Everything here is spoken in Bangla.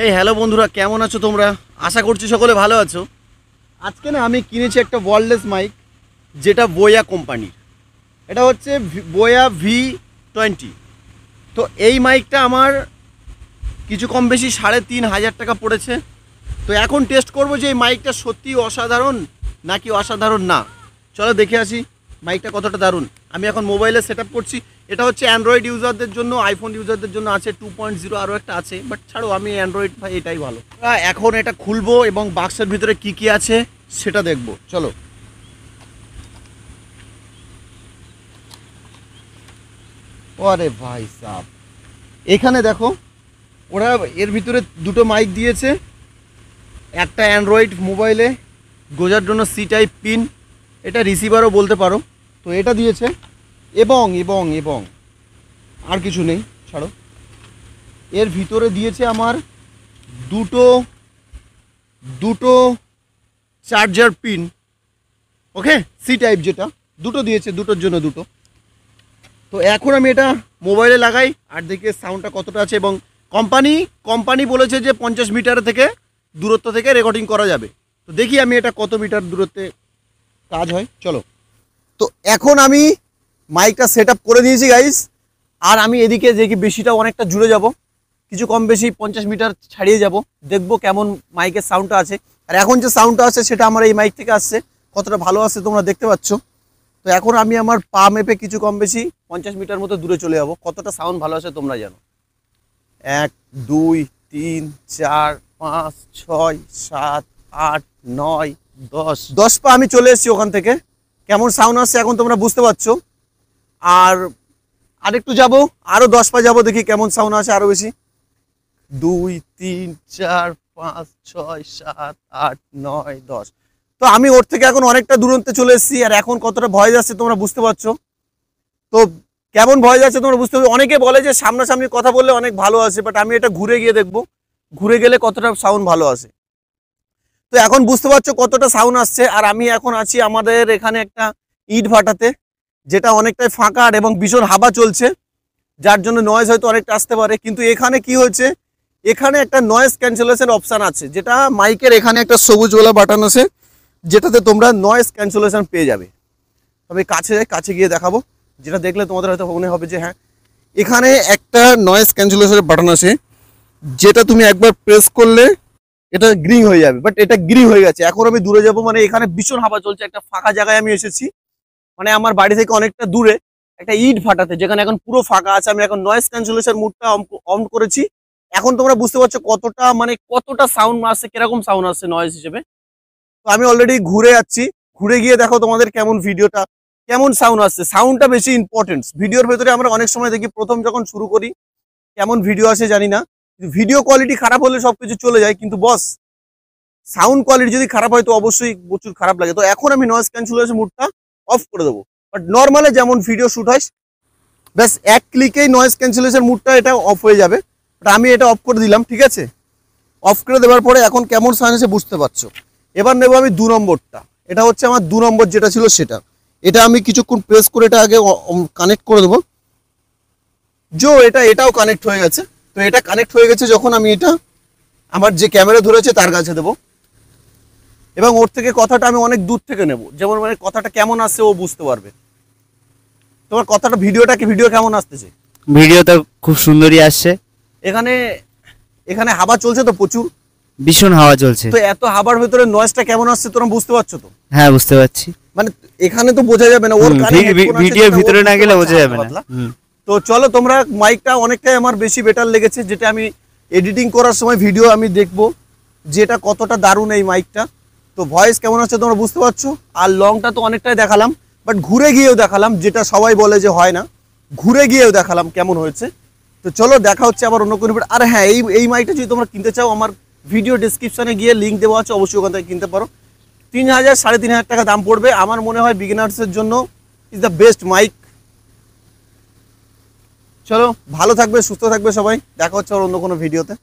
এই হ্যালো বন্ধুরা, কেমন আছো তোমরা? আশা করছি সকলে ভালো আছো। আজকে না আমি কিনেছি একটা ওয়্যারলেস মাইক, যেটা বোয়া কোম্পানির। এটা হচ্ছে বোয়া V20। তো এই মাইকটা আমার কিছু কম বেশি 3,500 টাকা পড়েছে। তো এখন টেস্ট করব যে এই মাইকটা সত্যি অসাধারণ নাকি অসাধারণ না। চলো দেখে আসি মাইকটা কতটা দারুণ। আমি এখন মোবাইলে সেট আপ করছি। এটা হচ্ছে অ্যান্ড্রয়েড ইউজারদের জন্য, আইফোন ইউজারদের জন্য আছে 2.0, আরও একটা আছে, বাট ছাড়ো, আমি অ্যান্ড্রয়েড ভাই এটাই ভালো। এখন এটা খুলবো এবং বাক্সের ভিতরে কি কি আছে সেটা দেখবো। চলো। আরে ভাই সাব, এখানে দেখো ওরা এর ভিতরে দুটো মাইক দিয়েছে। একটা অ্যান্ড্রয়েড মোবাইলে গোজার জন্য সি টাইপ পিন, এটা রিসিভারও বলতে পারো। তো এটা দিয়েছে এবং এবং এবং আর কিছু নেই, ছাড়ো। এর ভিতরে দিয়েছে আমার দুটো দুটো চার্জার পিন। ওকে, সি টাইপ যেটা, দুটো দিয়েছে, দুটোর জন্য দুটো। তো এখন আমি এটা মোবাইলে লাগাই আর দেখি সাউন্ডটা কতটা আছে। এবং কোম্পানি বলেছে যে 50 মিটার থেকে দূরত্ব থেকে রেকর্ডিং করা যাবে। তো দেখি আমি এটা কত মিটার দূরত্বে কাজ হয়। চলো। তো এখন আমি মাইকটা সেট আপ করে দিয়েছি গাইস। আর আমি এদিকে দেখি বেশিটা অনেকটা জুড়ে যাব, কিছু কম বেশি 50 মিটার ছাড়িয়ে যাব, দেখবো কেমন মাইকের সাউন্ডটা আছে। আর এখন যে সাউন্ডটা আছে সেটা আমার এই মাইক থেকে আসছে, কতটা ভালো আসছে তোমরা দেখতে পাচ্ছ। তো এখন আমি আমার পা মেপে কিছু কম বেশি 50 মিটার মতো দূরে চলে যাব, কতটা সাউন্ড ভালো আসে তোমরা জানো। 1 2 3 4 5 6 7 8 9 10 পা আমি চলে এসেছি ওখান থেকে। কেমন সাউন্ড আসছে এখন তোমরা বুঝতে পারছো। আর আরেকটু যাব, আরো 10 পা যাবো, দেখি কেমন সাউন্ড আসে আরো বেশি। 2 3 4 5 6 7 8 9 10। তো আমি ওর থেকে এখন অনেকটা দূরত্বে চলে এসেছি। আর এখন কতটা ভয় যাচ্ছে তোমরা বুঝতে পারছো। তো কেমন ভয় যাচ্ছে তোমরা বুঝতে পারছো। অনেকে বলে যে সামনাসামনি কথা বললে অনেক ভালো আসে, বাট আমি এটা ঘুরে গিয়ে দেখবো, ঘুরে গেলে কতটা সাউন্ড ভালো আসে। তো এখন বুঝতে পারছো কতটা সাউন্ড আসছে। আর আমি এখন আছি আমাদের এখানে একটা ইট ভাটাতে, যেটা অনেকটাই ফাঁকা এবং ভীষণ হাওয়া চলছে, যার জন্য নয়েজ হয়তো অনেকটা আসতে পারে। কিন্তু এখানে কি হয়েছে, এখানে একটা নয়েজ ক্যান্সেলেশন অপশান আছে, যেটা মাইকের এখানে একটা সবুজওয়ালা বাটন আছে, যেটাতে তোমরা নয়েজ ক্যান্সেলেশন পেয়ে যাবে। তবে কাছে গিয়ে দেখাবো, যেটা দেখলে তোমাদের হয়তো মনে হবে যে হ্যাঁ, এখানে একটা নয়েজ ক্যান্সেলেশনের বাটন আছে, যেটা তুমি একবার প্রেস করলে এটা গ্রিং হয়ে যাবে। বাট এটা গ্রিং হয়ে গেছে। এখন আমি দূরে যাব, মানে এখানে ভীষণ হাওয়া চলছে, একটা ফাঁকা জায়গায় আমি এসেছি, মানে আমার বাড়ি থেকে অনেকটা দূরে একটা ইট ভাটাতে, যেখানে এখন পুরো ফাঁকা আছে। আমি এখন নয়েজ ক্যান্সেলেশন মুডটা অন করেছি। এখন তোমরা বুঝতে পারছো কতটা সাউন্ড আসছে, কিরকম সাউন্ড আসছে নয়েজ হিসেবে। তো আমি অলরেডি ঘুরে যাচ্ছি, ঘুরে গিয়ে দেখো তোমাদের কেমন সাউন্ড আসছে। সাউন্ডটা বেশি ইম্পর্টেন্ট ভিডিওর ভেতরে। আমরা অনেক সময় দেখি প্রথম যখন শুরু করি কেমন ভিডিও আসে জানি না, ভিডিও কোয়ালিটি খারাপ হলে সবকিছু চলে যায়, কিন্তু বস সাউন্ড কোয়ালিটি যদি খারাপ হয় তো অবশ্যই প্রচুর খারাপ লাগে। তো এখন আমি নয়েজ ক্যান্সেলেশন মুডটা অফ করে দেবো। বাট নর্মালে যেমন ভিডিও শুট হয়, ব্যাস এক ক্লিকেই নয়েজ ক্যান্সেলেশন মুডটা এটা অফ হয়ে যাবে। বাট আমি এটা অফ করে দিলাম, ঠিক আছে। অফ করে দেওয়ার পরে এখন কেমন সাউন্ড এসে বুঝতে পারছো। এবার নেবো আমি 2 নম্বরটা। এটা হচ্ছে আমার 2 নম্বর যেটা ছিল সেটা। এটা আমি কিছুক্ষণ প্রেস করে এটা আগে কানেক্ট করে দেবো। এটাও কানেক্ট হয়ে গেছে। তো এটা কানেক্ট হয়ে গেছে যখন আমি এটা আমার যে ক্যামেরা ধরেছে তার কাছে দেবো, এবং ওর থেকে কথাটা আমি অনেক দূর থেকে নেব, যেমন মানে কথাটা কেমন আসছে ও বুঝতে পারবে। তোমার কথাটা ভিডিও কেমন আসতেছে? ভিডিও তো খুব সুন্দরই আসছে। এখানে হাওয়া চলছে তো প্রচুর, ভীষণ হাওয়া চলছে। তো এত হাওয়ার ভিতরে নয়েজটা কেমন আসছে তোমরা বুঝতে পারছো তো? হ্যাঁ, বুঝতে পারছি। মানে এখানে তো বোঝা যাবে না, ওর ভিডিওর ভিতরে না গেলে বোঝা যাবে না। তো চলো, তোমরা মাইকটা অনেকটাই আমার বেশি বেটার লেগেছে, যেটা আমি এডিটিং করার সময় ভিডিও আমি দেখবো যেটা কতটা দারুণ এই মাইকটা। তো ভয়েস কেমন আছে তোমরা বুঝতে পারছো। আর লংটা তো অনেকটাই দেখালাম, বাট ঘুরে গিয়েও দেখালাম, যেটা সবাই বলে যে হয় না, ঘুরে গিয়েও দেখালাম কেমন হয়েছে। তো চলো, দেখা হচ্ছে আবার অন্য কোনো। আর হ্যাঁ, এই মাইকটা যদি তোমরা কিনতে চাও, আমার ভিডিও ডিসক্রিপশনে গিয়ে লিঙ্ক দেওয়া আছে, অবশ্যই ওখান থেকে কিনতে পারো। 3,000 3,500 টাকা দাম পড়বে। আমার মনে হয় বিগিনার্সের জন্য ইজ দ্য বেস্ট মাইক। চলো, ভালো থাকবে, সুস্থ থাকবে সবাই। দেখা হচ্ছে আর অন্য কোনো ভিডিওতে।